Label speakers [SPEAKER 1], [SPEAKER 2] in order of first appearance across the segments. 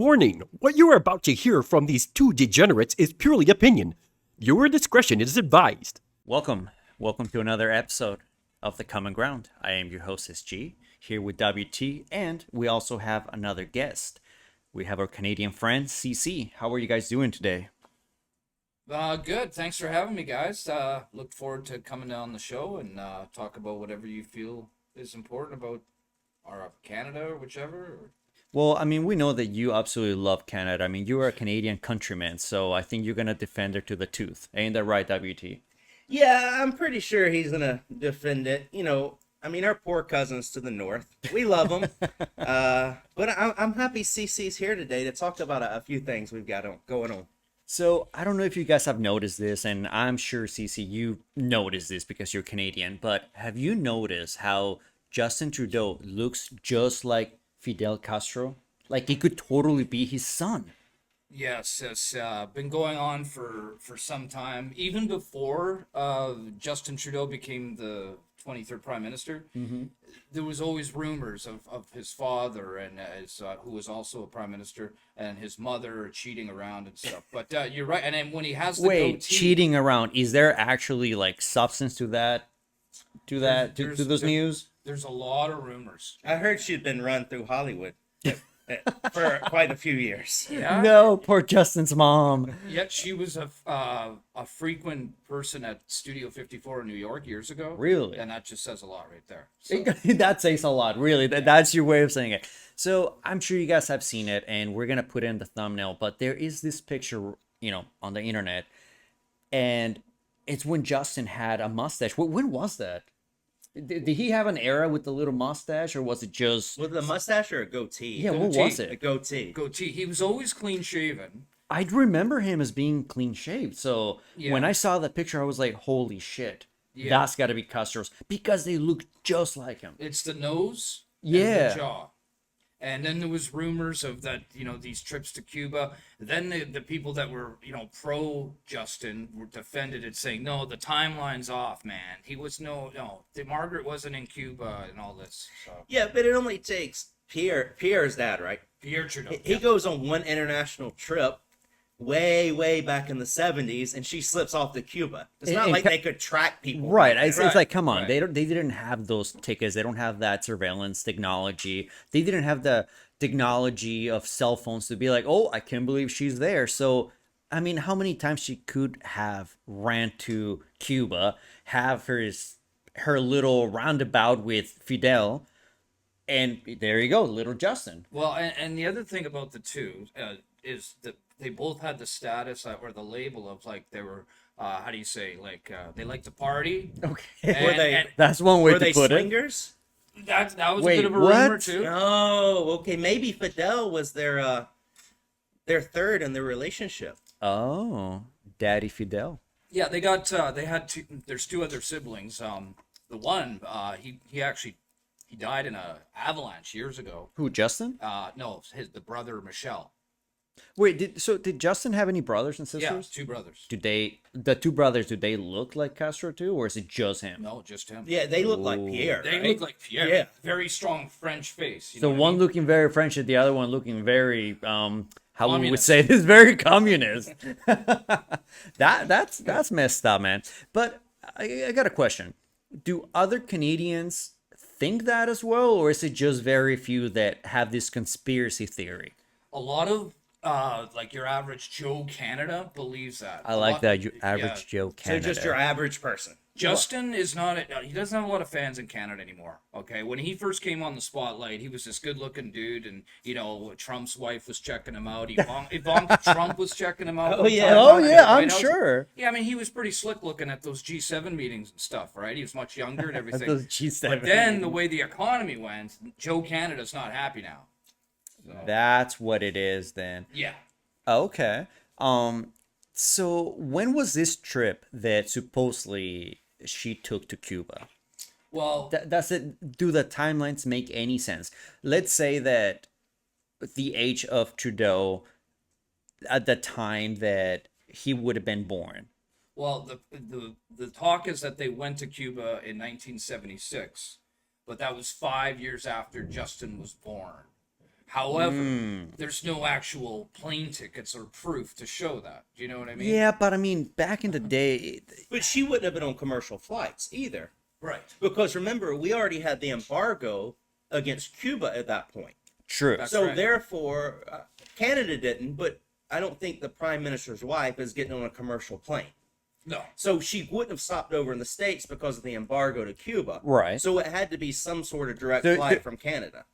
[SPEAKER 1] Warning! What you are about to hear from these two degenerates is purely opinion. Viewer discretion is advised.
[SPEAKER 2] Welcome to another episode of The Common Ground. I am your host, SG, here with WT, and we also have another guest. We have our Canadian friend, CC. How are you guys doing today?
[SPEAKER 3] Good. Thanks for having me, guys. Look forward to coming on the show and talk about whatever you feel is important about our Canada or whichever.
[SPEAKER 2] Well, I mean, we know that you absolutely love Canada. I mean, you are a Canadian countryman, so I think you're going to defend her to the tooth. Ain't that right, WT?
[SPEAKER 4] Yeah, I'm pretty sure he's gonna defend it. I mean, our poor cousins to the north. We love them. But I'm happy CC's here today to talk about a few things we've got going on.
[SPEAKER 2] So, I don't know if you guys have noticed this, and I'm sure, CC, you noticed this because you're Canadian, but have you noticed how Justin Trudeau looks just like Fidel Castro? Like, he could totally be his son.
[SPEAKER 3] Yes, it's been going on for some time. Even before Justin Trudeau became the 23rd Prime Minister, there was always rumors of his father and who was also a Prime Minister, and his mother cheating around and stuff. But you're right. And then when he has the
[SPEAKER 2] Wait,
[SPEAKER 3] goatee,
[SPEAKER 2] cheating around. Is there actually like substance to that? To those news?
[SPEAKER 3] there's a lot of rumors.
[SPEAKER 4] I heard she'd been run through Hollywood for quite a few years.
[SPEAKER 3] Yeah.
[SPEAKER 2] No, poor Justin's mom.
[SPEAKER 3] Yet she was a frequent person at Studio 54 in New York years ago.
[SPEAKER 2] Really?
[SPEAKER 3] And that just says a lot right there. So,
[SPEAKER 2] That says a lot, really. That's your way of saying it. So I'm sure you guys have seen it, and we're gonna put it in the thumbnail. But there is this picture, on the internet, and it's when Justin had a mustache. When was that? Did he have an era with the little mustache, or was it just?
[SPEAKER 4] With a mustache or a goatee?
[SPEAKER 2] Yeah, what was
[SPEAKER 4] A
[SPEAKER 2] it?
[SPEAKER 4] goatee.
[SPEAKER 3] he was always clean shaven.
[SPEAKER 2] I remember him as being clean shaved. So
[SPEAKER 3] Yeah.
[SPEAKER 2] when I saw the picture, I was like, "Holy shit,
[SPEAKER 3] Yeah.
[SPEAKER 2] that's got to be Castros," because they look just like him.
[SPEAKER 3] It's the nose and
[SPEAKER 2] Yeah.
[SPEAKER 3] the jaw. And then there was rumors of that, these trips to Cuba. Then the people that were, pro Justin were defended it, saying, no, the timeline's off, man. He was Margaret wasn't in Cuba and all this. So
[SPEAKER 4] Yeah, but it only takes Pierre's dad, right?
[SPEAKER 3] Pierre Trudeau.
[SPEAKER 4] He goes on one international trip way back in the 70s, and she slips off to Cuba. It's not
[SPEAKER 2] And
[SPEAKER 4] like they could track people.
[SPEAKER 2] Right. It's
[SPEAKER 3] Right,
[SPEAKER 2] like, come on.
[SPEAKER 3] right.
[SPEAKER 2] They didn't have those tickets. They don't have that surveillance technology. They didn't have the technology of cell phones to be like, oh, I can't believe she's there. So, I mean, how many times she could have ran to Cuba, have her little roundabout with Fidel, and there you go, little Justin.
[SPEAKER 3] Well, and the other thing about the two is that they both had the status or the label of like they were, how do you say, like they like to party.
[SPEAKER 2] Okay.
[SPEAKER 3] And
[SPEAKER 2] That's one way
[SPEAKER 4] Were
[SPEAKER 2] to
[SPEAKER 4] they
[SPEAKER 2] put it.
[SPEAKER 4] swingers?
[SPEAKER 3] that was
[SPEAKER 2] Wait,
[SPEAKER 3] a bit of a
[SPEAKER 2] what?
[SPEAKER 3] rumor too.
[SPEAKER 4] Oh, okay. Maybe Fidel was their third in their relationship.
[SPEAKER 2] Oh, Daddy Fidel.
[SPEAKER 3] Yeah, they had two. There's two other siblings. The one, he died in a avalanche years ago.
[SPEAKER 2] Who, Justin?
[SPEAKER 3] No, the brother Michelle.
[SPEAKER 2] Wait, did Justin have any brothers and
[SPEAKER 3] Yeah,
[SPEAKER 2] sisters?
[SPEAKER 3] two brothers.
[SPEAKER 2] The two brothers, do they look like Castro too, or is it just him?
[SPEAKER 3] No, just him.
[SPEAKER 4] Yeah, they look like
[SPEAKER 2] Ooh.
[SPEAKER 4] Pierre.
[SPEAKER 3] They
[SPEAKER 4] right?
[SPEAKER 3] look like Pierre.
[SPEAKER 4] Yeah.
[SPEAKER 3] Very strong French face. You
[SPEAKER 2] So
[SPEAKER 3] know what I
[SPEAKER 2] one
[SPEAKER 3] mean?
[SPEAKER 2] looking very French and the other one looking very how we would
[SPEAKER 3] Communist.
[SPEAKER 2] say this, very communist. That's messed up, man. But I got a question. Do other Canadians think that as well, or is it just very few that have this conspiracy theory?
[SPEAKER 3] A lot of like your average Joe Canada believes that.
[SPEAKER 2] I
[SPEAKER 3] A
[SPEAKER 2] like
[SPEAKER 3] lot-
[SPEAKER 2] that, you
[SPEAKER 3] yeah.
[SPEAKER 2] average Joe
[SPEAKER 4] So
[SPEAKER 2] Canada.
[SPEAKER 4] just your average person.
[SPEAKER 3] Justin is not. He doesn't have a lot of fans in Canada anymore. Okay, when he first came on the spotlight, he was this good-looking dude, and Trump's wife was checking him out. Ivanka Trump was checking him out.
[SPEAKER 4] Oh, yeah.
[SPEAKER 2] Oh yeah, I'm
[SPEAKER 3] White House.
[SPEAKER 2] sure.
[SPEAKER 3] Yeah, I mean, he was pretty slick looking at those G7 meetings and stuff, right? He was much younger and everything.
[SPEAKER 2] Those G7
[SPEAKER 3] But then the way the economy went, Joe Canada's not happy now. So,
[SPEAKER 2] That's what it is then.
[SPEAKER 3] yeah.
[SPEAKER 2] Okay. So when was this trip that supposedly she took to Cuba?
[SPEAKER 3] Well,
[SPEAKER 2] Does it, do the timelines make any sense? Let's say that the age of Trudeau at the time that he would have been born.
[SPEAKER 3] Well, the talk is that they went to Cuba in 1976, but that was 5 years after Justin was born. However, there's no actual plane tickets or proof to show that. Do you know what I mean?
[SPEAKER 2] Yeah, but I mean, back in the day,
[SPEAKER 4] But she wouldn't have been on commercial flights either.
[SPEAKER 3] Right.
[SPEAKER 4] Because remember, we already had the embargo against Cuba at that point.
[SPEAKER 2] true.
[SPEAKER 3] That's
[SPEAKER 4] So
[SPEAKER 3] right.
[SPEAKER 4] therefore, Canada didn't, but I don't think the prime minister's wife is getting on a commercial plane.
[SPEAKER 3] No.
[SPEAKER 4] So she wouldn't have stopped over in the States because of the embargo to Cuba.
[SPEAKER 2] Right.
[SPEAKER 4] So it had to be some sort of direct
[SPEAKER 2] So-
[SPEAKER 4] flight from Canada.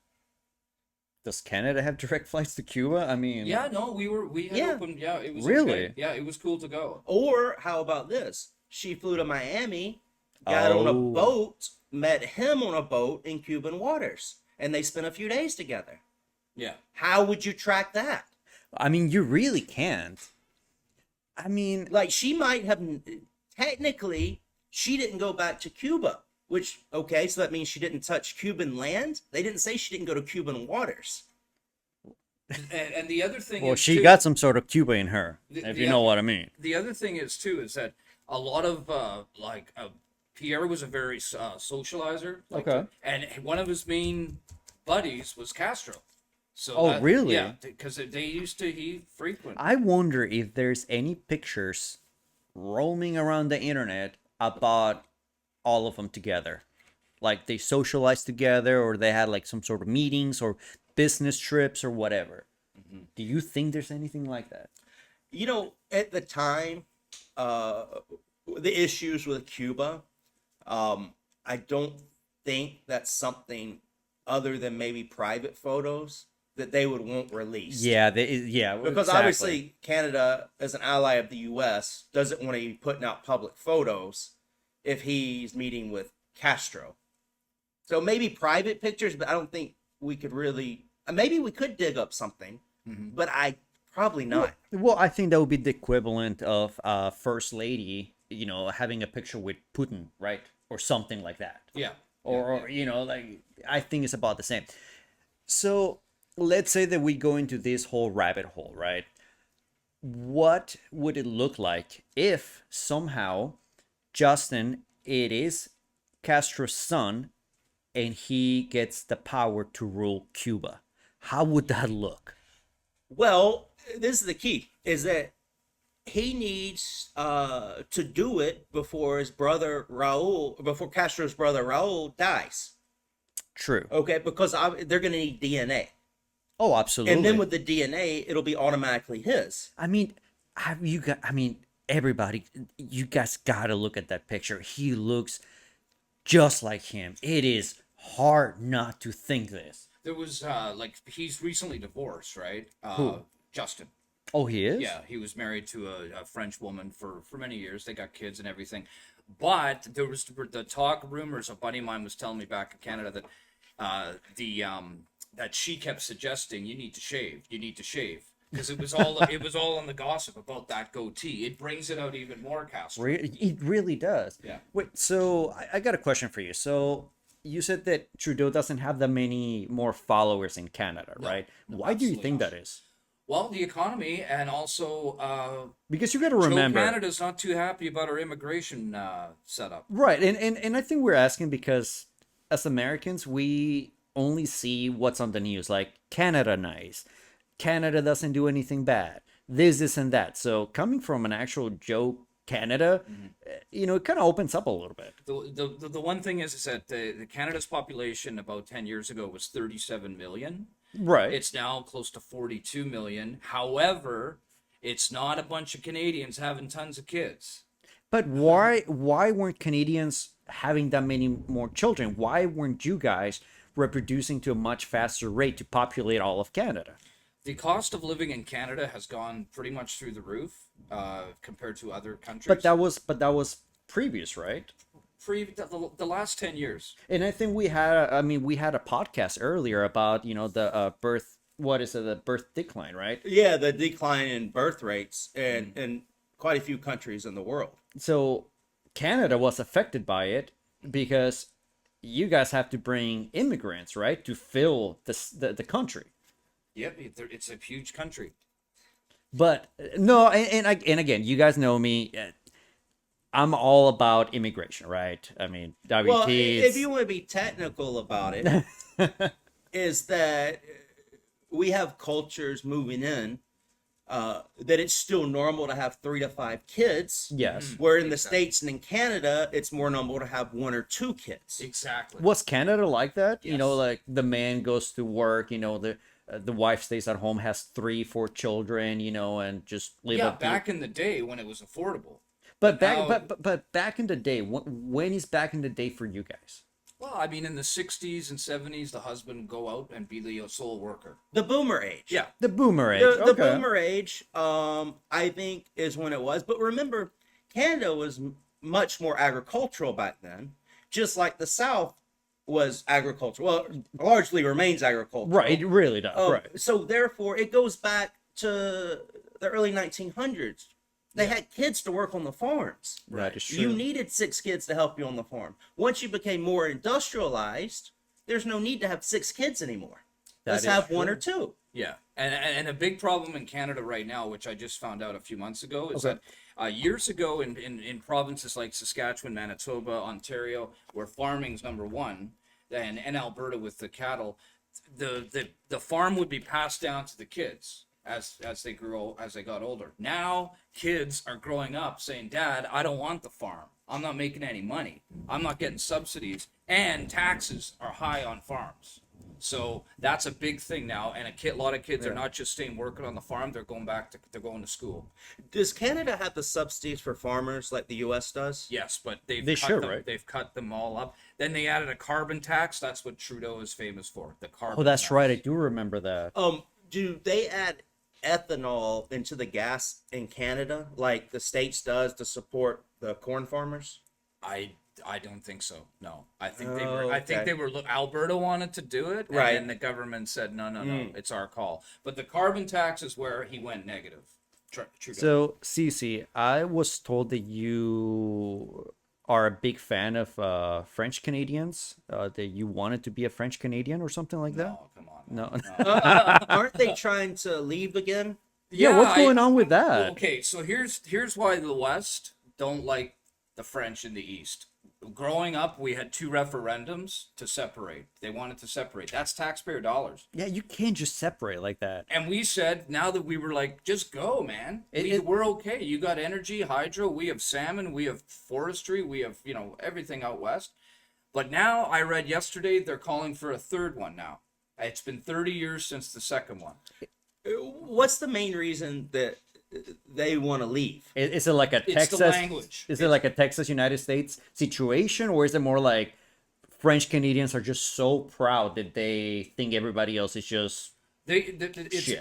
[SPEAKER 2] Does Canada have direct flights to Cuba? I mean,
[SPEAKER 3] Yeah, no, we had
[SPEAKER 4] Yeah.
[SPEAKER 3] open. Yeah, it was
[SPEAKER 2] Really?
[SPEAKER 3] okay. Yeah, it was cool to go.
[SPEAKER 4] Or how about this? She flew to Miami, got on a
[SPEAKER 2] Oh.
[SPEAKER 4] boat, met him on a boat in Cuban waters, and they spent a few days together.
[SPEAKER 3] Yeah.
[SPEAKER 4] How would you track that?
[SPEAKER 2] I mean, you really can't. I mean,
[SPEAKER 4] Like, she might have, technically, she didn't go back to Cuba, which, okay, so that means she didn't touch Cuban land? They didn't say she didn't go to Cuban waters.
[SPEAKER 3] And the other thing
[SPEAKER 2] well,
[SPEAKER 3] is
[SPEAKER 2] she
[SPEAKER 3] too,
[SPEAKER 2] got some sort of Cuba in her,
[SPEAKER 3] The-
[SPEAKER 2] if
[SPEAKER 3] the
[SPEAKER 2] you know
[SPEAKER 3] oth-
[SPEAKER 2] what I mean.
[SPEAKER 3] the other thing is too is that a lot of Pierre was a very socializer.
[SPEAKER 2] Okay.
[SPEAKER 3] And one of his main buddies was Castro. So
[SPEAKER 2] Oh, really?
[SPEAKER 3] Yeah, because he frequent.
[SPEAKER 2] I wonder if there's any pictures roaming around the internet about all of them together. Like they socialized together or they had like some sort of meetings or business trips or whatever. Do you think there's anything like that?
[SPEAKER 4] You know, at the time, the issues with Cuba, I don't think that's something other than maybe private photos that they would want released.
[SPEAKER 2] Yeah,
[SPEAKER 4] Because
[SPEAKER 2] exactly.
[SPEAKER 4] obviously Canada, as an ally of the U.S., doesn't want to be putting out public photos if he's meeting with Castro. So maybe private pictures, but I don't think we could really. Maybe we could dig up something, but I probably not.
[SPEAKER 2] Well, I think that would be the equivalent of First Lady, you know, having a picture with Putin, right? Or something like that.
[SPEAKER 3] Yeah.
[SPEAKER 2] Or you know, like I think it's about the same. So let's say that we go into this whole rabbit hole, right? What would it look like if somehow Justin, it is Castro's son, and he gets the power to rule Cuba? How would that look?
[SPEAKER 4] Well, this is the key: is that he needs to do it before his brother Raul, before Castro's brother Raul dies.
[SPEAKER 2] True.
[SPEAKER 4] Okay, because they're going to need DNA,
[SPEAKER 2] Oh, absolutely.
[SPEAKER 4] and then with the DNA, it'll be automatically his.
[SPEAKER 2] I mean, everybody, you guys gotta look at that picture. He looks just like him. It is hard not to think this.
[SPEAKER 3] There was he's recently divorced, right?
[SPEAKER 2] Who?
[SPEAKER 3] Justin.
[SPEAKER 2] Oh, he is?
[SPEAKER 3] Yeah, he was married to a French woman for many years. They got kids and everything. But there was the talk, rumors. A buddy of mine was telling me back in Canada that that she kept suggesting you need to shave, because it was all on the gossip about that goatee. It brings it out even more, Castro.
[SPEAKER 2] It really does.
[SPEAKER 3] Yeah.
[SPEAKER 2] Wait, so I got a question for you. So you said that Trudeau doesn't have that many more followers in Canada, right?
[SPEAKER 3] no,
[SPEAKER 2] Why do you
[SPEAKER 3] absolutely
[SPEAKER 2] think
[SPEAKER 3] not.
[SPEAKER 2] that is?
[SPEAKER 3] Well, the economy, and also
[SPEAKER 2] Because you got to
[SPEAKER 3] Joe
[SPEAKER 2] remember.
[SPEAKER 3] Canada's not too happy about our immigration setup.
[SPEAKER 2] Right, and I think we're asking because as Americans, we only see what's on the news, like Canada nice, Canada doesn't do anything bad, this and that. So coming from an actual Joe Canada, you know, it kind of opens up a little bit.
[SPEAKER 3] The one thing is that the Canada's population about 10 years ago was 37 million.
[SPEAKER 2] Right.
[SPEAKER 3] It's now close to 42 million. However, it's not a bunch of Canadians having tons of kids.
[SPEAKER 2] But why weren't Canadians having that many more children? Why weren't you guys reproducing to a much faster rate to populate all of Canada?
[SPEAKER 3] The cost of living in Canada has gone pretty much through the roof compared to other countries.
[SPEAKER 2] But that was previous, right?
[SPEAKER 3] The last 10 years.
[SPEAKER 2] And I think we had a podcast earlier about, you know, the the birth decline, right?
[SPEAKER 4] Yeah, the decline in birth rates in quite a few countries in the world.
[SPEAKER 2] So Canada was affected by it because you guys have to bring immigrants, right, to fill the country.
[SPEAKER 3] Yep, it's a huge country.
[SPEAKER 2] But no, and again, you guys know me. I'm all about immigration, right? I mean, WT.
[SPEAKER 4] Well, if you want to be technical about it, is that we have cultures moving in that it's still normal to have 3 to 5 kids.
[SPEAKER 2] Yes.
[SPEAKER 4] Where in the
[SPEAKER 3] Exactly.
[SPEAKER 4] States and in Canada, it's more normal to have 1 or 2 kids.
[SPEAKER 3] Exactly.
[SPEAKER 2] Was Canada like that? You know,
[SPEAKER 3] Yes.
[SPEAKER 2] like the man goes to work, the wife stays at home, has 3, 4 children, and just live
[SPEAKER 3] Yeah,
[SPEAKER 2] up to.
[SPEAKER 3] back in the day when it was affordable.
[SPEAKER 2] But back,
[SPEAKER 3] now-
[SPEAKER 2] but back in the day, when is back in the day for you guys?
[SPEAKER 3] Well, I mean, in the 60s and 70s, the husband would go out and be the sole worker.
[SPEAKER 4] The boomer age.
[SPEAKER 3] Yeah.
[SPEAKER 2] The boomer age.
[SPEAKER 4] The
[SPEAKER 2] Okay.
[SPEAKER 4] boomer age, I think, is when it was. But remember, Canada was much more agricultural back then, just like the South was agricultural. Well, largely remains agricultural.
[SPEAKER 2] Right, it really does. Right.
[SPEAKER 4] So therefore, it goes back to the early 1900s. They had kids to work on the farms.
[SPEAKER 2] That is true.
[SPEAKER 4] You needed 6 kids to help you on the farm. Once you became more industrialized, there's no need to have 6 kids anymore. Let's
[SPEAKER 2] That is
[SPEAKER 4] have 1
[SPEAKER 2] true.
[SPEAKER 4] or 2.
[SPEAKER 3] Yeah, and a big problem in Canada right now, which I just found out a few months ago, is
[SPEAKER 2] Okay.
[SPEAKER 3] that years ago in provinces like Saskatchewan, Manitoba, Ontario, where farming's number one, and Alberta with the cattle, the farm would be passed down to the kids as they got older. Now kids are growing up saying, "Dad, I don't want the farm. I'm not making any money. I'm not getting subsidies, and taxes are high on farms." So that's a big thing now, and a lot of kids are not just staying working on the farm; they're going to school.
[SPEAKER 4] Does Canada have the subsidies for farmers like the U.S. does?
[SPEAKER 3] Yes, but
[SPEAKER 2] They
[SPEAKER 3] cut
[SPEAKER 2] should,
[SPEAKER 3] them,
[SPEAKER 2] right?
[SPEAKER 3] They've cut them all up. Then they added a carbon tax. That's what Trudeau is famous for. The carbon.
[SPEAKER 2] Oh, that's
[SPEAKER 3] tax.
[SPEAKER 2] right. I do remember that.
[SPEAKER 4] Do they add ethanol into the gas in Canada like the States does to support the corn farmers?
[SPEAKER 3] I don't think so. No, I think
[SPEAKER 4] okay.
[SPEAKER 3] they were. Look, Alberta wanted to do it, and
[SPEAKER 4] Right.
[SPEAKER 3] then the government said no, it's our call. But the carbon tax is where he went negative. Trudeau.
[SPEAKER 2] So, Cece, I was told that you are a big fan of French Canadians, that you wanted to be a French Canadian or something like that.
[SPEAKER 3] Oh, come on.
[SPEAKER 2] No.
[SPEAKER 4] Aren't they trying to leave again?
[SPEAKER 2] Yeah, what's going on with that?
[SPEAKER 3] Okay, so here's why the West don't like the French in the East. Growing up, we had 2 referendums to separate. They wanted to separate. That's taxpayer dollars.
[SPEAKER 2] Yeah, you can't just separate like that.
[SPEAKER 3] And we said, now that we were like, just go, man. We're okay. You got energy, hydro. We have salmon. We have forestry. We have, everything out west. But now I read yesterday they're calling for a third one now. It's been 30 years since the second one.
[SPEAKER 4] What's the main reason that they want to leave?
[SPEAKER 2] Is it like a
[SPEAKER 3] It's
[SPEAKER 2] Texas?
[SPEAKER 3] the language.
[SPEAKER 2] Is it like a Texas United States situation, or is it more like French Canadians are just so proud that they think everybody else is just shit?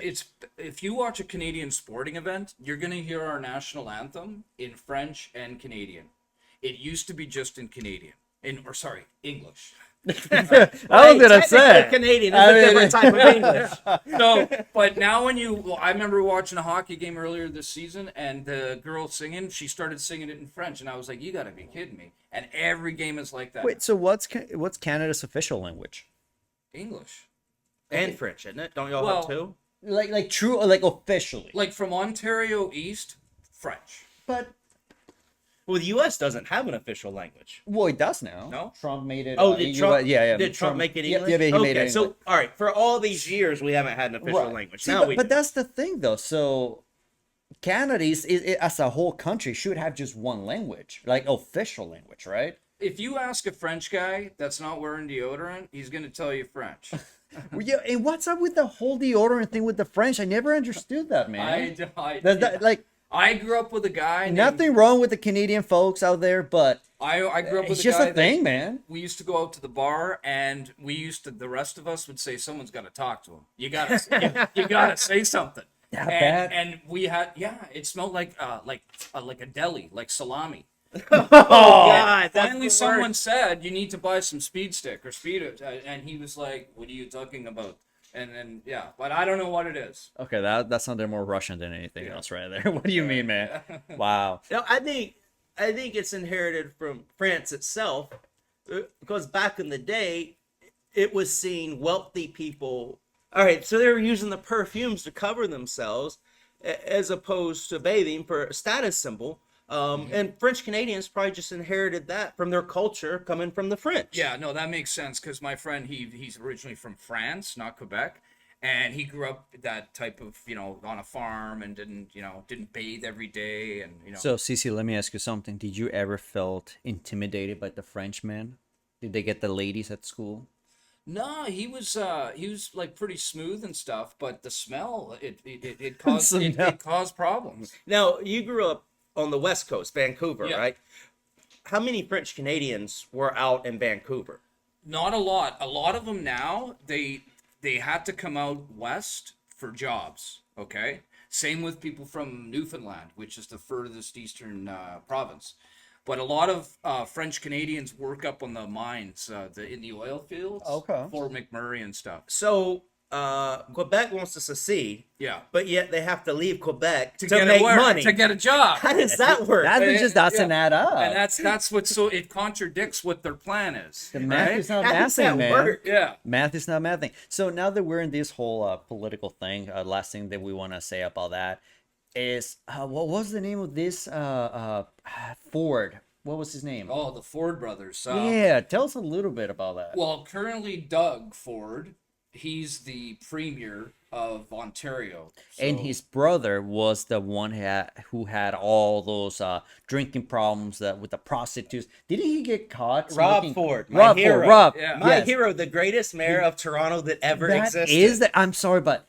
[SPEAKER 3] It's if you watch a Canadian sporting event, you're gonna hear our national anthem in French and Canadian. It used to be just in Canadian, English.
[SPEAKER 2] How did I say?
[SPEAKER 4] Technically Canadian is a different type of English.
[SPEAKER 3] So, but now I remember watching a hockey game earlier this season, and the girl singing, she started singing it in French, and I was like, "You got to be kidding me!" And every game is like that.
[SPEAKER 2] Wait, so what's Canada's official language?
[SPEAKER 3] English,
[SPEAKER 4] And French, isn't it? Don't y'all
[SPEAKER 3] Well-
[SPEAKER 4] have 2?
[SPEAKER 2] Like true, like officially.
[SPEAKER 3] like from Ontario East, French.
[SPEAKER 2] But
[SPEAKER 4] Well, the U.S. doesn't have an official language.
[SPEAKER 2] well, it does now.
[SPEAKER 3] No?
[SPEAKER 2] Trump made it.
[SPEAKER 4] Oh, did Trump?
[SPEAKER 2] Yeah.
[SPEAKER 4] Did Trump make it English?
[SPEAKER 2] Yeah, he made it.
[SPEAKER 4] So,
[SPEAKER 2] English.
[SPEAKER 4] all right, for all these years, we haven't had an official
[SPEAKER 2] Right.
[SPEAKER 4] language.
[SPEAKER 2] See,
[SPEAKER 4] Now
[SPEAKER 2] but,
[SPEAKER 4] we
[SPEAKER 2] but
[SPEAKER 4] do.
[SPEAKER 2] that's the thing, though. So Canada is as a whole country should have just one language, like official language, right?
[SPEAKER 3] If you ask a French guy that's not wearing deodorant, he's gonna tell you French.
[SPEAKER 2] Well, yeah, and what's up with the whole deodorant thing with the French? I never understood that, man. Like
[SPEAKER 3] I grew up with a guy.
[SPEAKER 2] nothing wrong with the Canadian folks out there, but
[SPEAKER 3] I grew up with
[SPEAKER 2] it's
[SPEAKER 3] a
[SPEAKER 2] just
[SPEAKER 3] guy
[SPEAKER 2] a thing, man.
[SPEAKER 3] We used to go out to the bar, and the rest of us would say, "Someone's got to talk to him. You gotta say something."
[SPEAKER 2] Yeah, bad.
[SPEAKER 3] And we had, it smelled like a deli, like salami.
[SPEAKER 4] Oh, God. That's
[SPEAKER 3] Finally,
[SPEAKER 4] the
[SPEAKER 3] someone
[SPEAKER 4] worst.
[SPEAKER 3] said, "You need to buy some speed stick or speed it," and he was like, "What are you talking about?" And then but I don't know what it is.
[SPEAKER 2] Okay, that sounded more Russian than anything else, right there. What do you mean, man? Wow.
[SPEAKER 4] No, I think it's inherited from France itself, because back in the day, it was seen wealthy people. All right, so they were using the perfumes to cover themselves, as opposed to bathing for a status symbol. And French Canadians probably just inherited that from their culture coming from the French.
[SPEAKER 3] Yeah, no, that makes sense because my friend, he's originally from France, not Quebec, and he grew up that type of, on a farm and didn't bathe every day, and
[SPEAKER 2] So, Cece, let me ask you something. Did you ever felt intimidated by the Frenchman? Did they get the ladies at school?
[SPEAKER 3] No, he was like pretty smooth and stuff, but the smell it caused
[SPEAKER 2] Smell.
[SPEAKER 3] it caused problems.
[SPEAKER 4] Now, you grew up on the West Coast, Vancouver,
[SPEAKER 3] Yeah.
[SPEAKER 4] right? How many French Canadians were out in Vancouver?
[SPEAKER 3] Not a lot. A lot of them now, they had to come out west for jobs. Okay. Same with people from Newfoundland, which is the furthest eastern province. But a lot of French Canadians work up on the mines, in the oil fields.
[SPEAKER 2] Okay.
[SPEAKER 3] Fort McMurray and stuff.
[SPEAKER 4] So, Quebec wants to secede,
[SPEAKER 3] Yeah.
[SPEAKER 4] but yet they have to leave Quebec to
[SPEAKER 3] get
[SPEAKER 4] make
[SPEAKER 3] a work,
[SPEAKER 4] money.
[SPEAKER 3] to get a job.
[SPEAKER 4] How does that work?
[SPEAKER 2] That
[SPEAKER 3] Yeah,
[SPEAKER 2] just doesn't
[SPEAKER 3] yeah.
[SPEAKER 2] add up.
[SPEAKER 3] And that's what, so it contradicts what their plan is.
[SPEAKER 2] The math
[SPEAKER 3] right?
[SPEAKER 2] is not
[SPEAKER 4] How does
[SPEAKER 2] mathing,
[SPEAKER 4] that
[SPEAKER 2] man.
[SPEAKER 4] work?
[SPEAKER 3] Yeah.
[SPEAKER 2] Math is not mathing. So now that we're in this whole political thing, last thing that we want to say about that is what was the name of this Ford? What was his name?
[SPEAKER 3] Oh, the Ford brothers.
[SPEAKER 2] Yeah, tell us a little bit about that.
[SPEAKER 3] Well, currently Doug Ford, he's the premier of Ontario.
[SPEAKER 2] And
[SPEAKER 3] So-
[SPEAKER 2] his brother was the one who had all those drinking problems with the prostitutes. Didn't he get caught?
[SPEAKER 4] Rob
[SPEAKER 2] smoking-
[SPEAKER 4] Ford, my
[SPEAKER 2] Rob
[SPEAKER 4] hero.
[SPEAKER 2] Ford. Rob.
[SPEAKER 3] Yeah.
[SPEAKER 4] My
[SPEAKER 2] yes.
[SPEAKER 4] hero, the greatest mayor of Toronto that ever
[SPEAKER 2] That
[SPEAKER 4] existed.
[SPEAKER 2] is that. I'm sorry, but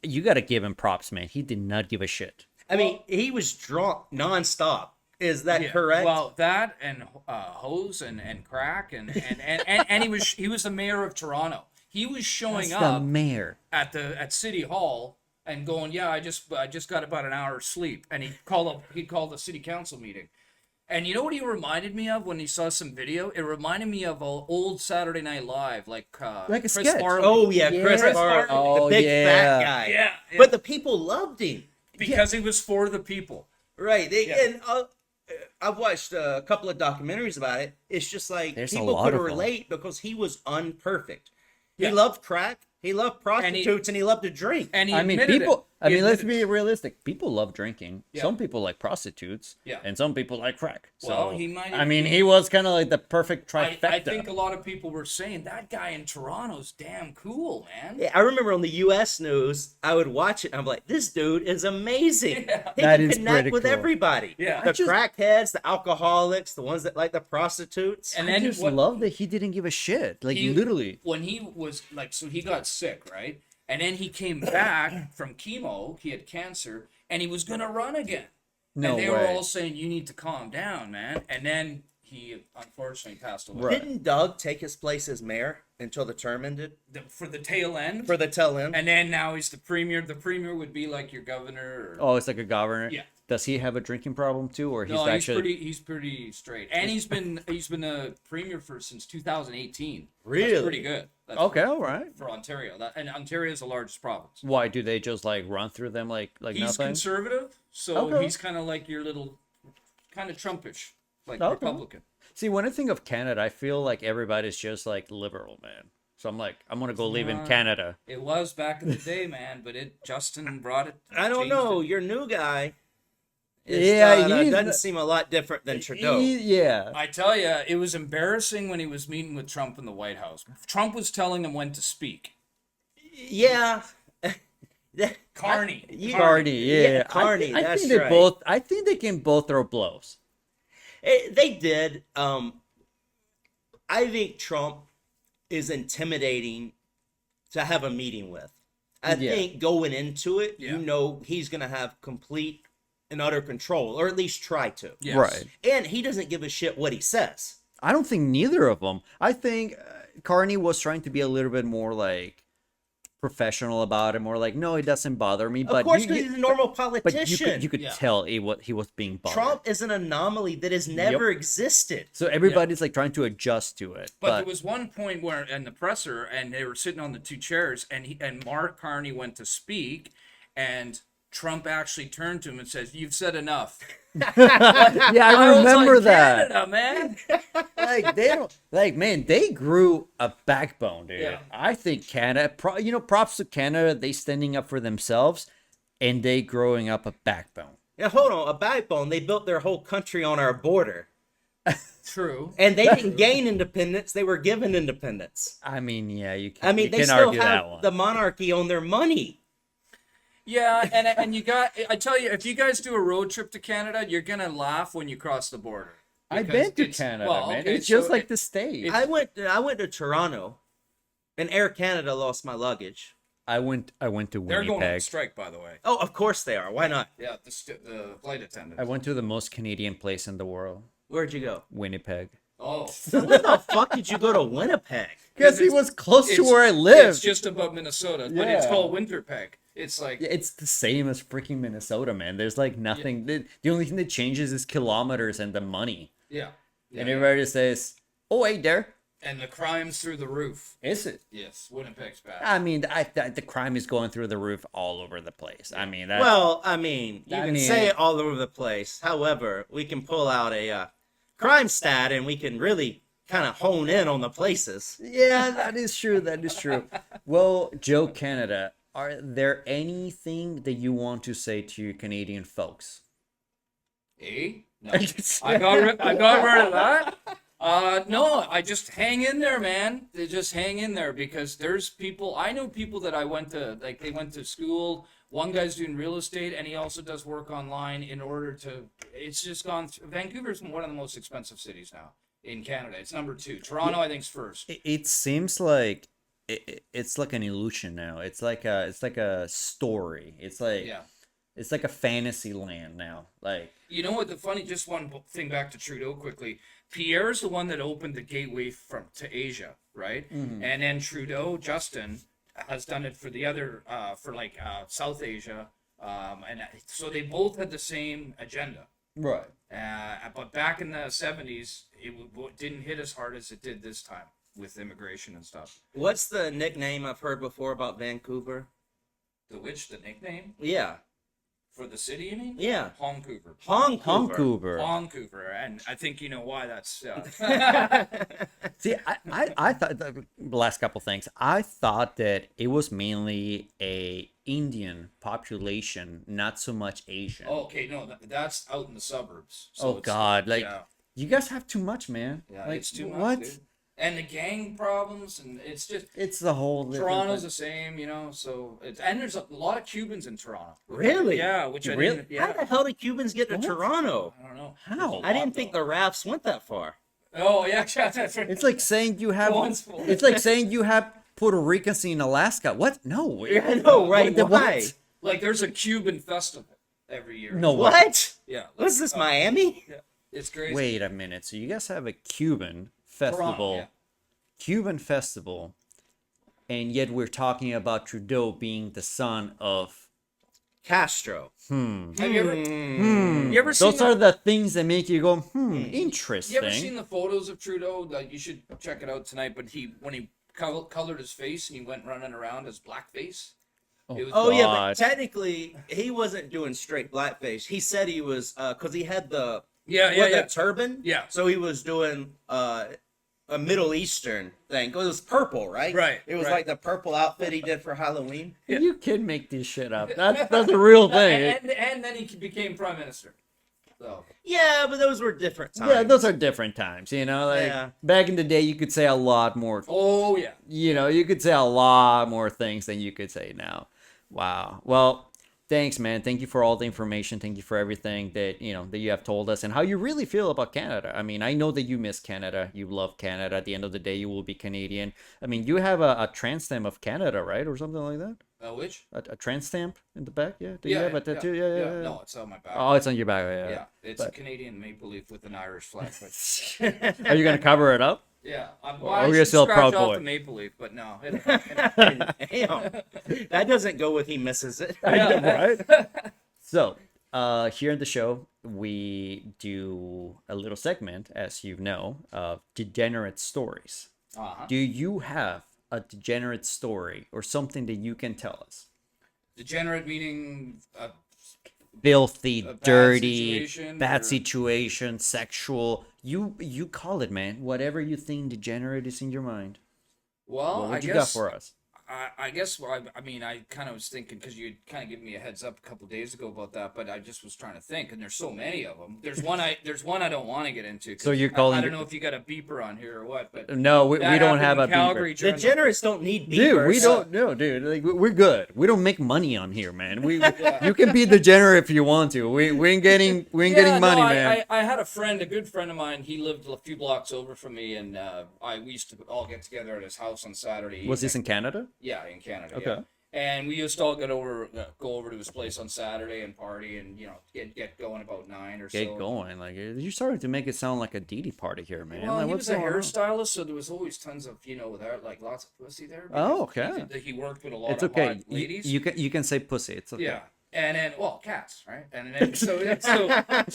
[SPEAKER 2] you got to give him props, man. He did not give a shit.
[SPEAKER 4] I mean, he was drunk nonstop. Is that
[SPEAKER 3] Yeah,
[SPEAKER 4] correct?
[SPEAKER 3] Well, that and hose and crack and he was the mayor of Toronto. He was showing
[SPEAKER 2] That's the
[SPEAKER 3] up
[SPEAKER 2] mayor.
[SPEAKER 3] at City Hall and going, yeah, I just got about an hour's sleep, and he'd called the city council meeting. And you know what he reminded me of when he saw some video? It reminded me of an old Saturday Night Live, like
[SPEAKER 2] a
[SPEAKER 3] Chris
[SPEAKER 2] sketch.
[SPEAKER 3] Farley.
[SPEAKER 4] oh yeah, Chris
[SPEAKER 2] Yes.
[SPEAKER 4] Farley,
[SPEAKER 2] Oh,
[SPEAKER 4] the big
[SPEAKER 2] yeah.
[SPEAKER 4] fat guy.
[SPEAKER 3] Yeah, yeah.
[SPEAKER 4] But the people loved him.
[SPEAKER 3] Because he was for the people.
[SPEAKER 4] Right.
[SPEAKER 3] Yeah.
[SPEAKER 4] And I've watched a couple of documentaries about it. It's just like
[SPEAKER 2] There's a
[SPEAKER 4] people
[SPEAKER 2] lot
[SPEAKER 4] could
[SPEAKER 2] of them.
[SPEAKER 4] relate because he was unperfect.
[SPEAKER 3] Yeah.
[SPEAKER 4] He loved crack. He loved prostitutes, and he loved to drink.
[SPEAKER 3] And he
[SPEAKER 2] I mean,
[SPEAKER 3] admitted
[SPEAKER 2] people.
[SPEAKER 3] it. He
[SPEAKER 2] Let's
[SPEAKER 3] admitted
[SPEAKER 2] be realistic. People love drinking.
[SPEAKER 3] Yeah.
[SPEAKER 2] Some people like prostitutes.
[SPEAKER 3] Yeah.
[SPEAKER 2] And some people like crack. So,
[SPEAKER 3] Well, he might-
[SPEAKER 2] I mean, he was kind of like the perfect
[SPEAKER 3] I
[SPEAKER 2] trifecta.
[SPEAKER 3] think a lot of people were saying that guy in Toronto's damn cool, man.
[SPEAKER 4] Yeah, I remember on the U.S. news, I would watch it, and I'm like, this dude is amazing.
[SPEAKER 3] Yeah.
[SPEAKER 4] He
[SPEAKER 2] That
[SPEAKER 4] can
[SPEAKER 2] is
[SPEAKER 4] connect
[SPEAKER 2] pretty
[SPEAKER 4] with
[SPEAKER 2] cool.
[SPEAKER 4] everybody.
[SPEAKER 3] Yeah.
[SPEAKER 4] The
[SPEAKER 2] I just-
[SPEAKER 4] crackheads, the alcoholics, the ones that like the prostitutes.
[SPEAKER 3] And
[SPEAKER 2] I
[SPEAKER 3] then
[SPEAKER 2] just
[SPEAKER 3] what,
[SPEAKER 2] love that he didn't give a shit. Like, literally.
[SPEAKER 3] when he was like, so he got sick, right? And then he came back from chemo. He had cancer, and he was gonna run again.
[SPEAKER 2] No
[SPEAKER 3] and they
[SPEAKER 2] way.
[SPEAKER 3] were all saying, "You need to calm down, man." And then he unfortunately passed away.
[SPEAKER 4] Didn't Doug take his place as mayor until the term ended?
[SPEAKER 3] For the tail end.
[SPEAKER 4] For the tail end?
[SPEAKER 3] And then now he's the premier. The premier would be like your governor. Or,
[SPEAKER 2] Oh, it's like a governor.
[SPEAKER 3] Yeah.
[SPEAKER 2] Does he have a drinking problem too, or he's
[SPEAKER 3] no,
[SPEAKER 2] actually?
[SPEAKER 3] he's pretty straight. And he's been a premier since 2018.
[SPEAKER 4] Really?
[SPEAKER 3] That's pretty good. That's
[SPEAKER 2] Okay, all right.
[SPEAKER 3] for Ontario. And Ontario is the largest province.
[SPEAKER 2] Why do they just like run through them like
[SPEAKER 3] He's
[SPEAKER 2] nothing?
[SPEAKER 3] conservative, so
[SPEAKER 2] Okay.
[SPEAKER 3] he's kind of like your little, kind of Trumpish, like
[SPEAKER 2] Okay.
[SPEAKER 3] Republican.
[SPEAKER 2] See, when I think of Canada, I feel like everybody's just like liberal, man. So I'm like, I'm gonna go live in
[SPEAKER 3] not.
[SPEAKER 2] Canada.
[SPEAKER 3] It was back in the day, man, but Justin brought it.
[SPEAKER 4] I don't
[SPEAKER 3] changed
[SPEAKER 4] know.
[SPEAKER 3] it.
[SPEAKER 4] Your new guy
[SPEAKER 2] Yeah,
[SPEAKER 4] doesn't seem a lot different than Trudeau.
[SPEAKER 2] Yeah.
[SPEAKER 3] I tell you, it was embarrassing when he was meeting with Trump in the White House. Trump was telling him when to speak.
[SPEAKER 4] Yeah.
[SPEAKER 3] Carney.
[SPEAKER 2] Carney, yeah.
[SPEAKER 4] Carney,
[SPEAKER 2] I
[SPEAKER 4] that's
[SPEAKER 2] think they
[SPEAKER 4] right.
[SPEAKER 2] both. I think they can both throw blows.
[SPEAKER 4] They did. I think Trump is intimidating to have a meeting with. I
[SPEAKER 2] Yeah.
[SPEAKER 4] think going into it,
[SPEAKER 3] Yeah.
[SPEAKER 4] you know he's going to have complete and utter control, or at least try to.
[SPEAKER 3] Yes.
[SPEAKER 2] Right.
[SPEAKER 4] And he doesn't give a shit what he says.
[SPEAKER 2] I don't think neither of them. I think Carney was trying to be a little bit more like professional about it, more like, no, it doesn't bother me. But
[SPEAKER 4] Of course,
[SPEAKER 2] you-
[SPEAKER 4] because he's a normal
[SPEAKER 2] but
[SPEAKER 4] politician.
[SPEAKER 2] you could
[SPEAKER 3] Yeah.
[SPEAKER 2] tell he was being bothered.
[SPEAKER 4] Trump is an anomaly that has never existed.
[SPEAKER 2] So everybody's like trying to adjust to it.
[SPEAKER 3] But there was one point where in the presser, and they were sitting on the two chairs, and Mark Carney went to speak, and Trump actually turned to him and says, "You've said enough."
[SPEAKER 2] yeah, I
[SPEAKER 3] was
[SPEAKER 2] remember
[SPEAKER 3] like,
[SPEAKER 2] that.
[SPEAKER 3] Canada, man.
[SPEAKER 2] Like they don't like, man, they grew a backbone, dude.
[SPEAKER 3] Yeah.
[SPEAKER 2] I think Canada, props to Canada, they standing up for themselves and they growing up a backbone.
[SPEAKER 4] Now, hold on, a backbone. They built their whole country on our border.
[SPEAKER 3] True.
[SPEAKER 4] And they didn't gain independence; they were given independence.
[SPEAKER 2] I mean, yeah, you can.
[SPEAKER 4] I mean,
[SPEAKER 2] you
[SPEAKER 4] they
[SPEAKER 2] can
[SPEAKER 4] still
[SPEAKER 2] argue that
[SPEAKER 4] have
[SPEAKER 2] one.
[SPEAKER 4] the monarchy on their money.
[SPEAKER 3] Yeah, and you got. I tell you, if you guys do a road trip to Canada, you're gonna laugh when you cross the border.
[SPEAKER 2] I've
[SPEAKER 3] Because
[SPEAKER 2] been to
[SPEAKER 3] it's-
[SPEAKER 2] Canada,
[SPEAKER 3] well,
[SPEAKER 2] man.
[SPEAKER 3] okay,
[SPEAKER 2] It's just
[SPEAKER 3] so
[SPEAKER 2] like the States.
[SPEAKER 4] I went to Toronto, and Air Canada lost my luggage.
[SPEAKER 2] I went to
[SPEAKER 3] They're going on
[SPEAKER 2] Winnipeg.
[SPEAKER 3] strike, by the way.
[SPEAKER 4] Oh, of course they are. Why not?
[SPEAKER 3] Yeah, the flight attendants.
[SPEAKER 2] I went to the most Canadian place in the world,
[SPEAKER 4] Where'd you go?
[SPEAKER 2] Winnipeg.
[SPEAKER 3] Oh,
[SPEAKER 4] What the fuck did you go to Winnipeg?
[SPEAKER 2] Because he was close to
[SPEAKER 3] it's-
[SPEAKER 2] where I
[SPEAKER 3] It's
[SPEAKER 2] live.
[SPEAKER 3] just above Minnesota, but it's
[SPEAKER 2] Yeah.
[SPEAKER 3] called Winterpeg. It's like
[SPEAKER 2] It's the same as freaking Minnesota, man. There's like nothing. The only thing that changes is kilometers and the money.
[SPEAKER 3] yeah,
[SPEAKER 2] And everybody says, "Oh, hey there."
[SPEAKER 3] and the crime's through the roof.
[SPEAKER 2] Is it?
[SPEAKER 3] Yes, Winnipeg's bad.
[SPEAKER 2] I mean, the crime is going through the roof all over the place. I mean,
[SPEAKER 4] Well, I mean, you
[SPEAKER 2] I
[SPEAKER 4] can
[SPEAKER 2] mean-
[SPEAKER 4] say it all over the place. However, we can pull out a crime stat, and we can really kind of hone in on the places.
[SPEAKER 2] yeah, that is true. That is true. Well, Joe Canada, are there anything that you want to say to your Canadian folks?
[SPEAKER 3] Eh? No. I got rid of that. No, I just hang in there, man. They just hang in there because there's people. I know people that I went to, like they went to school. One guy's doing real estate, and he also does work online. In order to, it's just gone. Vancouver's one of the most expensive cities now in Canada. It's number 2. Toronto, I think, is first.
[SPEAKER 2] It seems like it's like an illusion now. It's like a story. It's like
[SPEAKER 3] Yeah.
[SPEAKER 2] it's like a fantasy land now. Like
[SPEAKER 3] You know what? The funny, just one thing back to Trudeau quickly. Pierre's the one that opened the gateway to Asia, right?
[SPEAKER 2] Mm-hmm.
[SPEAKER 3] And then Trudeau, Justin, has done it for the other, for South Asia, and so they both had the same agenda.
[SPEAKER 2] right.
[SPEAKER 3] But back in the 70s, didn't hit as hard as it did this time with immigration and stuff.
[SPEAKER 4] What's the nickname I've heard before about Vancouver?
[SPEAKER 3] The nickname
[SPEAKER 4] Yeah,
[SPEAKER 3] for the city, you mean?
[SPEAKER 4] yeah,
[SPEAKER 3] Vancouver.
[SPEAKER 4] Vancouver.
[SPEAKER 3] Vancouver, and I think you know why that's.
[SPEAKER 2] See, I thought the last couple things. I thought that it was mainly a Indian population, not so much Asian.
[SPEAKER 3] Okay, no, that's out in the suburbs. So
[SPEAKER 2] Oh
[SPEAKER 3] it's-
[SPEAKER 2] God, like
[SPEAKER 3] yeah.
[SPEAKER 2] you guys have too much, man.
[SPEAKER 3] Yeah,
[SPEAKER 2] like
[SPEAKER 3] it's too much.
[SPEAKER 2] what?
[SPEAKER 3] Dude. And the gang problems, and it's just
[SPEAKER 2] It's the whole different
[SPEAKER 3] Toronto's
[SPEAKER 2] thing.
[SPEAKER 3] the same, you know. So and there's a lot of Cubans in Toronto.
[SPEAKER 4] Really?
[SPEAKER 3] Yeah, which I
[SPEAKER 2] Really?
[SPEAKER 3] didn't.
[SPEAKER 4] How
[SPEAKER 3] Yeah,
[SPEAKER 4] the hell did Cubans get to
[SPEAKER 2] What?
[SPEAKER 4] Toronto?
[SPEAKER 3] I don't know.
[SPEAKER 2] How?
[SPEAKER 3] There's a
[SPEAKER 4] I didn't
[SPEAKER 3] lot,
[SPEAKER 4] think
[SPEAKER 3] though.
[SPEAKER 4] the rafts went that far.
[SPEAKER 3] Oh yeah,
[SPEAKER 2] It's like saying you have.
[SPEAKER 3] Once-
[SPEAKER 2] It's like saying you have Puerto Ricans in Alaska. What? No.
[SPEAKER 4] I know, right?
[SPEAKER 2] What?
[SPEAKER 4] Why?
[SPEAKER 3] like there's a Cuban festival every year.
[SPEAKER 2] No.
[SPEAKER 4] What?
[SPEAKER 3] Yeah.
[SPEAKER 4] What's this, Miami?
[SPEAKER 3] Yeah. It's crazy.
[SPEAKER 2] Wait a minute. So you guys have a Cuban festival,
[SPEAKER 3] Toronto, yeah.
[SPEAKER 2] Cuban festival, and yet we're talking about Trudeau being the son of.
[SPEAKER 4] Castro.
[SPEAKER 3] Have you ever?
[SPEAKER 4] Hmm.
[SPEAKER 3] You ever seen?
[SPEAKER 2] Those are the things that make you go, interesting.
[SPEAKER 3] You ever seen the photos of Trudeau? Like you should check it out tonight. But when he colored his face and he went running around as blackface. It was
[SPEAKER 4] Oh yeah,
[SPEAKER 2] God.
[SPEAKER 4] but technically he wasn't doing straight blackface. He said he was because he had the
[SPEAKER 3] yeah.
[SPEAKER 4] turban.
[SPEAKER 3] Yeah.
[SPEAKER 4] So he was doing a Middle Eastern thing. 'Cause it was purple, right?
[SPEAKER 3] Right,
[SPEAKER 4] It was
[SPEAKER 3] right.
[SPEAKER 4] like the purple outfit he did for Halloween.
[SPEAKER 2] You can make this shit up. That's a real thing.
[SPEAKER 3] And then he became prime minister. So
[SPEAKER 4] Yeah, but those were different times.
[SPEAKER 2] Yeah, those are different times, you know. Like
[SPEAKER 4] Yeah.
[SPEAKER 2] back in the day, you could say a lot more.
[SPEAKER 3] oh yeah.
[SPEAKER 2] You know, you could say a lot more things than you could say now. Wow. Well, thanks, man. Thank you for all the information. Thank you for everything that you have told us and how you really feel about Canada. I mean, I know that you miss Canada. You love Canada. At the end of the day, you will be Canadian. I mean, you have a trans stamp of Canada, right, or something like that.
[SPEAKER 3] Which?
[SPEAKER 2] A trans stamp in the back, yeah. Do you have a tattoo? Yeah.
[SPEAKER 3] No, it's on my back.
[SPEAKER 2] Oh, it's on your back. Yeah.
[SPEAKER 3] yeah, it's a
[SPEAKER 2] But-
[SPEAKER 3] Canadian maple leaf with an Irish flag. But
[SPEAKER 2] Are you gonna cover it up?
[SPEAKER 3] yeah,
[SPEAKER 2] Or you're still a proud
[SPEAKER 3] off
[SPEAKER 2] boy.
[SPEAKER 3] the maple leaf, but no.
[SPEAKER 4] Damn. That doesn't go with he misses it.
[SPEAKER 2] Right? So, here in the show, we do a little segment, as you know, of degenerate stories.
[SPEAKER 3] Uh-huh.
[SPEAKER 2] Do you have a degenerate story or something that you can tell us?
[SPEAKER 3] Degenerate meaning
[SPEAKER 2] Filthy,
[SPEAKER 3] bad
[SPEAKER 2] dirty,
[SPEAKER 3] situation,
[SPEAKER 2] bad
[SPEAKER 3] or-
[SPEAKER 2] situation, sexual. You call it, man. Whatever you think degenerate is in your mind.
[SPEAKER 3] well,
[SPEAKER 2] What
[SPEAKER 3] I
[SPEAKER 2] would you got
[SPEAKER 3] guess
[SPEAKER 2] for us?
[SPEAKER 3] I guess I mean I kind of was thinking because you kind of gave me a heads up a couple days ago about that, but I just was trying to think, and there's so many of them. There's one I don't want to get into. 'Cause
[SPEAKER 2] So you're
[SPEAKER 3] I
[SPEAKER 2] calling
[SPEAKER 3] don't know if you got a beeper on here or what, but
[SPEAKER 2] No, we
[SPEAKER 3] that
[SPEAKER 2] don't
[SPEAKER 3] happened
[SPEAKER 2] have
[SPEAKER 3] in
[SPEAKER 2] a
[SPEAKER 3] Calgary
[SPEAKER 2] beeper.
[SPEAKER 3] during the-
[SPEAKER 4] Degenerates don't need beepers.
[SPEAKER 2] Dude, we don't. No, dude. Like, we're good. We don't make money on here, man. You can be degenerate if you want to. We ain't getting getting money,
[SPEAKER 3] no,
[SPEAKER 2] man.
[SPEAKER 3] I had a good friend of mine. He lived a few blocks over from me, and we used to all get together at his house on Saturday.
[SPEAKER 2] Was this
[SPEAKER 3] evening.
[SPEAKER 2] in Canada?
[SPEAKER 3] Yeah, in Canada.
[SPEAKER 2] Okay.
[SPEAKER 3] Yeah. And we used to all go over to his place on Saturday and party, and get going about 9 or so.
[SPEAKER 2] Get going. Like, you're starting to make it sound like a DD party here, man.
[SPEAKER 3] Well,
[SPEAKER 2] Like,
[SPEAKER 3] he
[SPEAKER 2] what's
[SPEAKER 3] was a
[SPEAKER 2] going on?
[SPEAKER 3] hairstylist, so there was always tons of there, like lots of pussy there.
[SPEAKER 2] Oh,
[SPEAKER 3] because
[SPEAKER 2] okay.
[SPEAKER 3] He worked with a lot
[SPEAKER 2] It's
[SPEAKER 3] of
[SPEAKER 2] okay.
[SPEAKER 3] hot ladies.
[SPEAKER 2] You can say pussy. It's okay.
[SPEAKER 3] Yeah. And then, cats, right? And then, so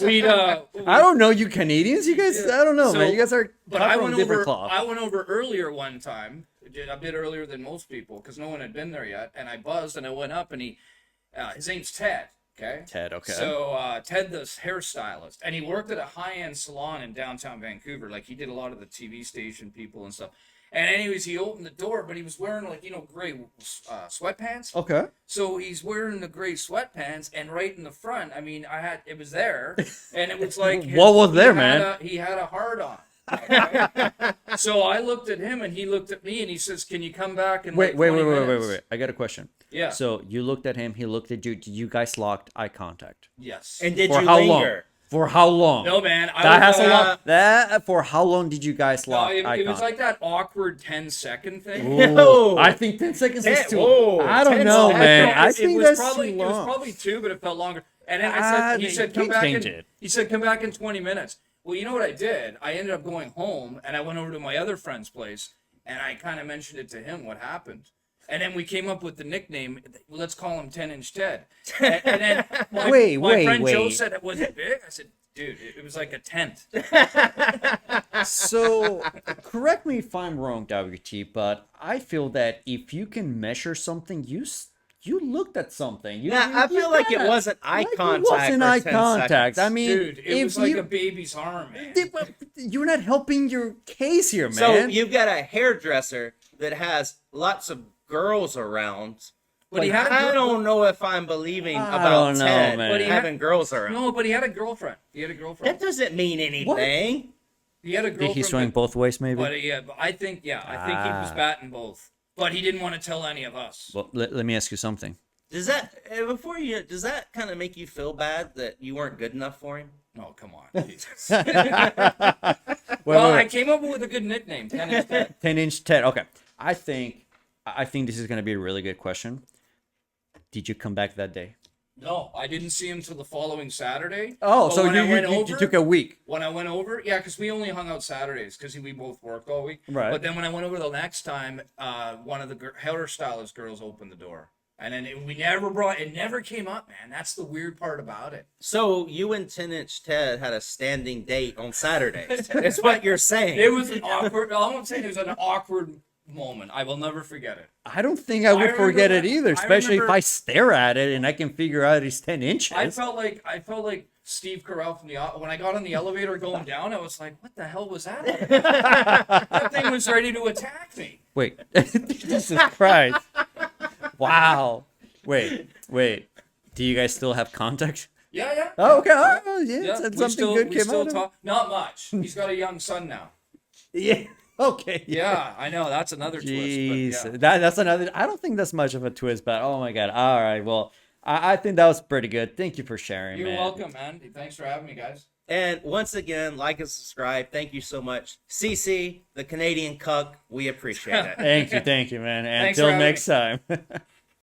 [SPEAKER 3] we'd.
[SPEAKER 2] I don't know you Canadians. You guys, I don't know,
[SPEAKER 3] So-
[SPEAKER 2] man. You guys are
[SPEAKER 3] But
[SPEAKER 2] cut
[SPEAKER 3] I
[SPEAKER 2] from
[SPEAKER 3] went
[SPEAKER 2] different
[SPEAKER 3] over.
[SPEAKER 2] cloth.
[SPEAKER 3] I went over earlier one time, a bit earlier than most people, because no one had been there yet. And I buzzed, and I went up, and his name's Ted. Okay.
[SPEAKER 2] Ted, okay.
[SPEAKER 3] So Ted, the hairstylist, and he worked at a high-end salon in downtown Vancouver. Like he did a lot of the TV station people and stuff. And anyways, he opened the door, but he was wearing gray sweatpants.
[SPEAKER 2] Okay.
[SPEAKER 3] So he's wearing the gray sweatpants, and right in the front, I mean, it was there, and it was like
[SPEAKER 2] What was there, man?
[SPEAKER 3] He had a hard on. Okay? So I looked at him, and he looked at me, and he says, "Can you come back in
[SPEAKER 2] Wait.
[SPEAKER 3] like 20 minutes?"
[SPEAKER 2] I got a question.
[SPEAKER 3] Yeah.
[SPEAKER 2] So you looked at him. He looked at you. Did you guys locked eye contact?
[SPEAKER 3] Yes.
[SPEAKER 4] And did
[SPEAKER 2] For
[SPEAKER 4] you
[SPEAKER 2] how
[SPEAKER 4] linger?
[SPEAKER 2] long? For how long?
[SPEAKER 3] No, man.
[SPEAKER 2] That has a
[SPEAKER 3] a
[SPEAKER 2] lot. That for how long did you guys
[SPEAKER 3] No,
[SPEAKER 2] lock
[SPEAKER 3] it
[SPEAKER 2] eye
[SPEAKER 3] was
[SPEAKER 2] contact?
[SPEAKER 3] like that awkward 10-second thing.
[SPEAKER 2] Ooh,
[SPEAKER 4] No.
[SPEAKER 2] I think 10 seconds is too.
[SPEAKER 4] Whoa,
[SPEAKER 2] I don't
[SPEAKER 4] 10
[SPEAKER 2] know,
[SPEAKER 4] seconds.
[SPEAKER 2] man.
[SPEAKER 3] No,
[SPEAKER 2] I
[SPEAKER 3] it
[SPEAKER 2] think
[SPEAKER 3] was
[SPEAKER 2] that's
[SPEAKER 3] probably
[SPEAKER 2] too
[SPEAKER 3] it was
[SPEAKER 2] long.
[SPEAKER 3] probably 2, but it felt longer. And then he said,
[SPEAKER 2] they
[SPEAKER 3] "Come back."
[SPEAKER 2] change it.
[SPEAKER 3] He said, "Come back in 20 minutes." Well, you know what I did? I ended up going home, and I went over to my other friend's place, and I kind of mentioned it to him what happened. And then we came up with the nickname. Let's call him 10-inch Ted. And then my friend Joe
[SPEAKER 2] wait.
[SPEAKER 3] said, "Was it big?" I said, "Dude, it was like a tent."
[SPEAKER 2] So, correct me if I'm wrong, WT, but I feel that if you can measure something, you looked at something.
[SPEAKER 4] I feel like it wasn't eye contact.
[SPEAKER 2] It wasn't
[SPEAKER 4] for
[SPEAKER 2] eye
[SPEAKER 4] 10
[SPEAKER 2] contact.
[SPEAKER 4] seconds.
[SPEAKER 2] I mean,
[SPEAKER 3] Dude, it
[SPEAKER 2] if
[SPEAKER 3] was like
[SPEAKER 2] you,
[SPEAKER 3] a baby's arm, man.
[SPEAKER 2] you're not helping your case here, man.
[SPEAKER 4] So you've got a hairdresser that has lots of girls around.
[SPEAKER 3] But he
[SPEAKER 4] Like,
[SPEAKER 3] had a
[SPEAKER 4] I
[SPEAKER 3] girl-
[SPEAKER 4] don't know if I'm believing
[SPEAKER 2] I
[SPEAKER 4] about
[SPEAKER 2] don't know,
[SPEAKER 4] Ted
[SPEAKER 2] man. But
[SPEAKER 3] he had-
[SPEAKER 4] having girls around.
[SPEAKER 3] No, but he had a girlfriend. He had a girlfriend.
[SPEAKER 4] That doesn't mean anything.
[SPEAKER 3] He had a girlfriend.
[SPEAKER 2] He's swinging both ways, maybe.
[SPEAKER 3] But I think he was batting both. But he didn't want to tell any of us.
[SPEAKER 2] Well, let me ask you something.
[SPEAKER 4] Does that kind of make you feel bad that you weren't good enough for him?
[SPEAKER 3] Oh, come on. Jesus. Well, I came up with a good nickname, 10-inch Ted.
[SPEAKER 2] 10-inch Ted. Okay. I think this is going to be a really good question. Did you come back that day?
[SPEAKER 3] No, I didn't see him till the following Saturday.
[SPEAKER 2] Oh,
[SPEAKER 3] But
[SPEAKER 2] so
[SPEAKER 3] when I went
[SPEAKER 2] you
[SPEAKER 3] over-
[SPEAKER 2] took a week.
[SPEAKER 3] When I went over, yeah, because we only hung out Saturdays because we both worked all week.
[SPEAKER 2] Right.
[SPEAKER 3] But then when I went over the next time, one of the hairstylist girls opened the door. And then it never came up, man. That's the weird part about it.
[SPEAKER 4] So you and 10-inch Ted had a standing date on Saturdays. That's what you're saying.
[SPEAKER 3] It was an awkward, all I'm saying, it was an awkward moment. I will never forget it.
[SPEAKER 2] I don't think I would
[SPEAKER 3] remember
[SPEAKER 2] forget it
[SPEAKER 3] that-
[SPEAKER 2] either,
[SPEAKER 3] I
[SPEAKER 2] especially if
[SPEAKER 3] remember-
[SPEAKER 2] I stare at it and I can figure out it's 10 inches.
[SPEAKER 3] I felt like Steve Carell from when I got on the elevator going down, I was like, what the hell was that? That thing was ready to attack me.
[SPEAKER 2] Wait. Jesus Christ. Wow. Wait. Do you guys still have contact?
[SPEAKER 3] Yeah.
[SPEAKER 2] Oh, okay. Oh, yeah.
[SPEAKER 3] Yeah,
[SPEAKER 2] Something good came out of it.
[SPEAKER 3] Not much. He's got a young son now.
[SPEAKER 2] Yeah. Okay.
[SPEAKER 3] Yeah, I know. That's another
[SPEAKER 2] Jeez.
[SPEAKER 3] twist. But yeah.
[SPEAKER 2] That's another. I don't think that's much of a twist, but oh my God. All right. Well, I think that was pretty good. Thank you for sharing,
[SPEAKER 3] You're
[SPEAKER 2] man.
[SPEAKER 3] welcome, man. Thanks for having me, guys.
[SPEAKER 4] And once again, like and subscribe. Thank you so much. CC, the Canadian cuck, we appreciate it.
[SPEAKER 2] Thank you, man.
[SPEAKER 3] Thanks for
[SPEAKER 2] Until
[SPEAKER 3] having
[SPEAKER 2] next time.